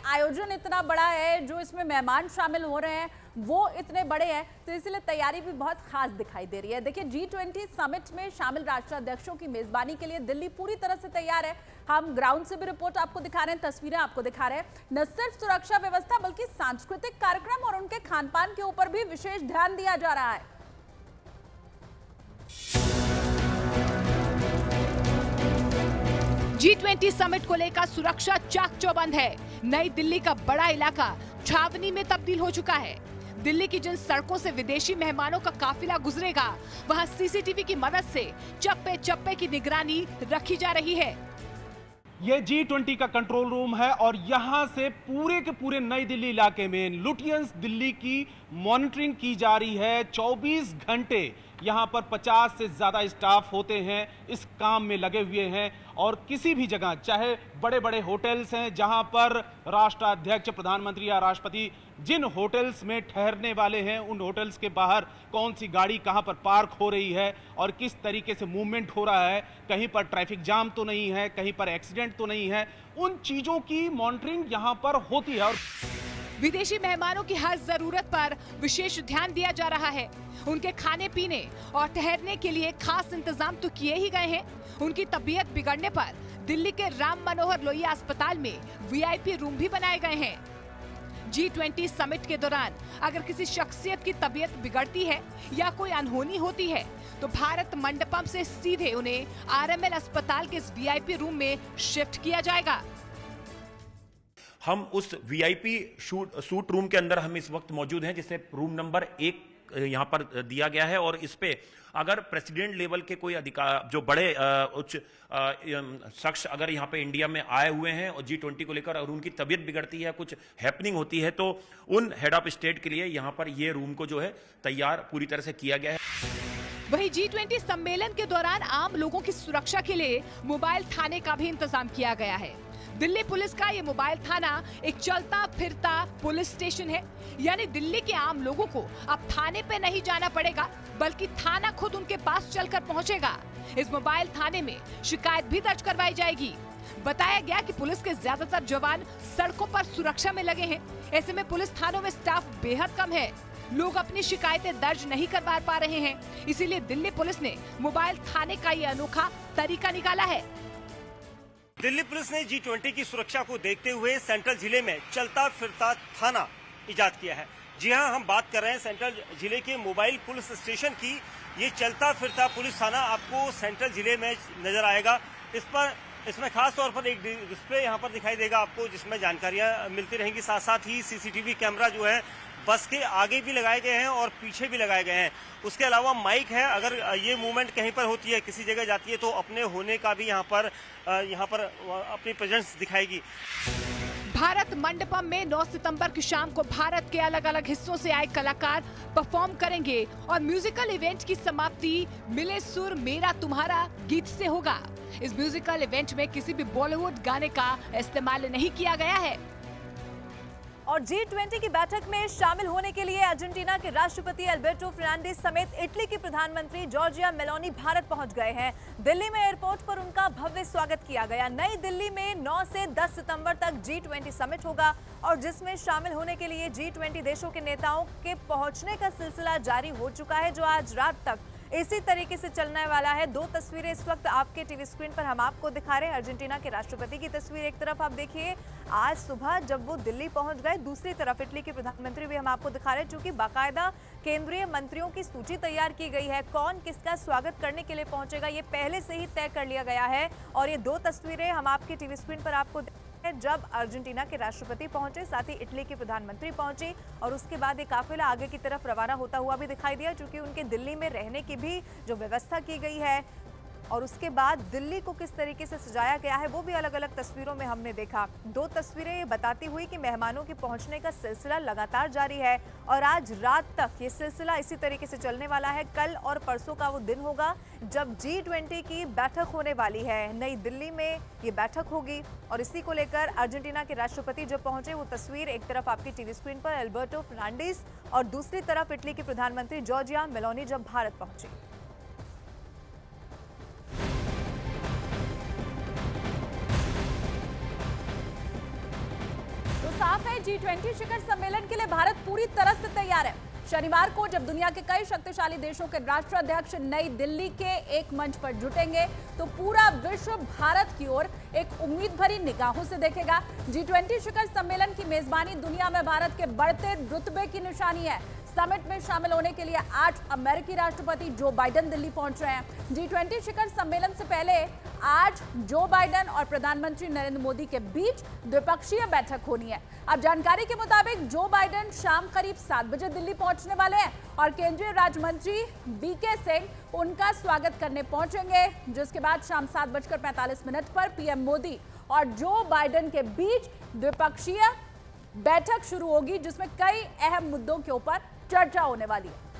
आयोजन इतना बड़ा है, जो इसमें मेहमान शामिल हो रहे हैं वो इतने बड़े हैं, तो इसलिए तैयारी भी बहुत खास दिखाई दे रही है। देखिए, G20 समिट में शामिल राष्ट्राध्यक्षों की मेजबानी के लिए दिल्ली पूरी तरह से तैयार है। हम ग्राउंड से भी रिपोर्ट आपको दिखा रहे हैं, तस्वीरें आपको दिखा रहे हैं। न सिर्फ सुरक्षा व्यवस्था बल्कि सांस्कृतिक कार्यक्रम और उनके खान पान के ऊपर भी विशेष ध्यान दिया जा रहा है। G20 समिट को लेकर सुरक्षा चाक चौबंद है। नई दिल्ली का बड़ा इलाका छावनी में तब्दील हो चुका है। दिल्ली की जिन सड़कों से विदेशी मेहमानों का काफिला गुजरेगा, वहां सीसीटीवी की मदद से चप्पे चप्पे की निगरानी रखी जा रही है। ये G20 का कंट्रोल रूम है और यहां से पूरे के पूरे नई दिल्ली इलाके में लुटियंस दिल्ली की मॉनिटरिंग की जा रही है। 24 घंटे यहां पर 50 से ज्यादा स्टाफ होते हैं, इस काम में लगे हुए हैं। और किसी भी जगह, चाहे बड़े बड़े होटल्स हैं जहां पर राष्ट्राध्यक्ष, प्रधानमंत्री या राष्ट्रपति जिन होटल्स में ठहरने वाले हैं, उन होटल्स के बाहर कौन सी गाड़ी कहां पर पार्क हो रही है और किस तरीके से मूवमेंट हो रहा है, कहीं पर ट्रैफिक जाम तो नहीं है, कहीं पर एक्सीडेंट तो नहीं है, उन चीजों की मॉनिटरिंग यहां पर होती है। और विदेशी मेहमानों की हर जरूरत पर विशेष ध्यान दिया जा रहा है। उनके खाने पीने और ठहरने के लिए खास इंतजाम तो किए ही गए हैं। उनकी तबीयत बिगड़ने पर दिल्ली के राम मनोहर लोहिया अस्पताल में VIP रूम भी बनाए गए हैं। G20 समिट के दौरान अगर किसी शख्सियत की तबीयत बिगड़ती है या कोई अनहोनी होती है, तो भारत मंडपम से सीधे उन्हें RML अस्पताल के इस VIP रूम में शिफ्ट किया जाएगा। हम उस VIP सूट रूम के अंदर हम इस वक्त मौजूद हैं, जिसे रूम नंबर 1 यहाँ पर दिया गया है। और इस पे अगर प्रेसिडेंट लेवल के कोई अधिकार, जो बड़े उच्च शख्स अगर यहाँ पे इंडिया में आए हुए हैं और G20 को लेकर और उनकी तबीयत बिगड़ती है, कुछ हैपनिंग होती है, तो उन हेड ऑफ स्टेट के लिए यहाँ पर ये रूम को जो है तैयार पूरी तरह से किया गया है। वहीं G20 सम्मेलन के दौरान आम लोगों की सुरक्षा के लिए मोबाइल थाने का भी इंतजाम किया गया है। दिल्ली पुलिस का ये मोबाइल थाना एक चलता फिरता पुलिस स्टेशन है, यानी दिल्ली के आम लोगों को अब थाने पे नहीं जाना पड़ेगा, बल्कि थाना खुद उनके पास चलकर पहुंचेगा। इस मोबाइल थाने में शिकायत भी दर्ज करवाई जाएगी। बताया गया कि पुलिस के ज्यादातर जवान सड़कों पर सुरक्षा में लगे हैं। ऐसे में पुलिस थानों में स्टाफ बेहद कम है। लोग अपनी शिकायतें दर्ज नहीं करवा पा रहे हैं, इसीलिए दिल्ली पुलिस ने मोबाइल थाने का ये अनोखा तरीका निकाला है। दिल्ली पुलिस ने G20 की सुरक्षा को देखते हुए सेंट्रल जिले में चलता फिरता थाना इजाद किया है। जी हां, हम बात कर रहे हैं सेंट्रल जिले के मोबाइल पुलिस स्टेशन की। ये चलता फिरता पुलिस थाना आपको सेंट्रल जिले में नजर आएगा। इसमें खास तौर पर एक डिस्प्ले यहाँ पर दिखाई देगा आपको, जिसमें जानकारियां मिलती रहेंगी। साथ साथ ही CCTV कैमरा जो है बस के आगे भी लगाए गए हैं और पीछे भी लगाए गए हैं। उसके अलावा माइक है, अगर ये मूवमेंट कहीं पर होती है, किसी जगह जाती है, तो अपने होने का भी यहाँ पर अपनी प्रेजेंस दिखाएगी। भारत मंडपम में 9 सितंबर की शाम को भारत के अलग अलग हिस्सों से आए कलाकार परफॉर्म करेंगे और म्यूजिकल इवेंट की समाप्ति मिले सुर मेरा तुम्हारा गीत से होगा। इस म्यूजिकल इवेंट में किसी भी बॉलीवुड गाने का इस्तेमाल नहीं किया गया है। और G20 की बैठक में शामिल होने के लिए अर्जेंटीना के राष्ट्रपति अल्बर्टो फर्नांडिस समेत इटली की प्रधानमंत्री जॉर्जिया मेलोनी भारत पहुंच गए हैं। दिल्ली में एयरपोर्ट पर उनका भव्य स्वागत किया गया। नई दिल्ली में 9 से 10 सितंबर तक G20 समिट होगा और जिसमें शामिल होने के लिए G20 देशों के नेताओं के पहुंचने का सिलसिला जारी हो चुका है, जो आज रात तक इसी तरीके से चलने वाला है। 2 तस्वीरें इस वक्त आपके टीवी स्क्रीन पर हम आपको दिखा रहे हैं। अर्जेंटीना के राष्ट्रपति की तस्वीर एक तरफ आप देखिए आज सुबह जब वो दिल्ली पहुंच गए, दूसरी तरफ इटली के प्रधानमंत्री भी हम आपको दिखा रहे हैं, चूंकि बाकायदा केंद्रीय मंत्रियों की सूची तैयार की गई है। कौन किसका स्वागत करने के लिए पहुंचेगा ये पहले से ही तय कर लिया गया है। और ये 2 तस्वीरें हम आपके टीवी स्क्रीन पर आपको जब अर्जेंटीना के राष्ट्रपति पहुंचे, साथ ही इटली की प्रधानमंत्री पहुंची और उसके बाद एक काफिला आगे की तरफ रवाना होता हुआ भी दिखाई दिया, क्योंकि उनके दिल्ली में रहने की भी जो व्यवस्था की गई है और उसके बाद दिल्ली को किस तरीके से सजाया गया है वो भी अलग अलग तस्वीरों में हमने देखा। 2 तस्वीरें ये बताती हुई कि मेहमानों के पहुंचने का सिलसिला लगातार जारी है और आज रात तक ये सिलसिला इसी तरीके से चलने वाला है। कल और परसों का वो दिन होगा जब G20 की बैठक होने वाली है। नई दिल्ली में ये बैठक होगी और इसी को लेकर अर्जेंटीना के राष्ट्रपति जब पहुंचे, वो तस्वीर एक तरफ आपकी टीवी स्क्रीन पर अल्बर्टो फर्नांडिस और दूसरी तरफ इटली की प्रधानमंत्री जॉर्जिया मेलोनी जब भारत पहुंची। साफ है, G20 शिखर सम्मेलन के लिए भारत पूरी तरह से तैयार है। शनिवार को जब दुनिया के कई शक्तिशाली देशों के राष्ट्राध्यक्ष नई दिल्ली के एक मंच पर जुटेंगे तो पूरा विश्व भारत की ओर एक उम्मीद भरी निगाहों से देखेगा। G20 शिखर सम्मेलन की मेजबानी दुनिया में भारत के बढ़ते रुतबे की निशानी है। समिट में शामिल होने के लिए 8 अमेरिकी राष्ट्रपति जो बाइडेन दिल्ली पहुंच रहे हैं। G20 शिखर सम्मेलन से पहले आज जो बाइडेन और प्रधानमंत्री नरेंद्र मोदी के बीच द्विपक्षीय बैठक होनी है। अब जानकारी के मुताबिक जो बाइडेन शाम करीब 7 बजे दिल्ली पहुंचने वाले हैं और केंद्रीय राज्य मंत्री वीके सिंह उनका स्वागत करने पहुंचेंगे, जिसके बाद शाम 7:45 पर पीएम मोदी और जो बाइडेन के बीच द्विपक्षीय बैठक शुरू होगी, जिसमें कई अहम मुद्दों के ऊपर चर्चा होने वाली है।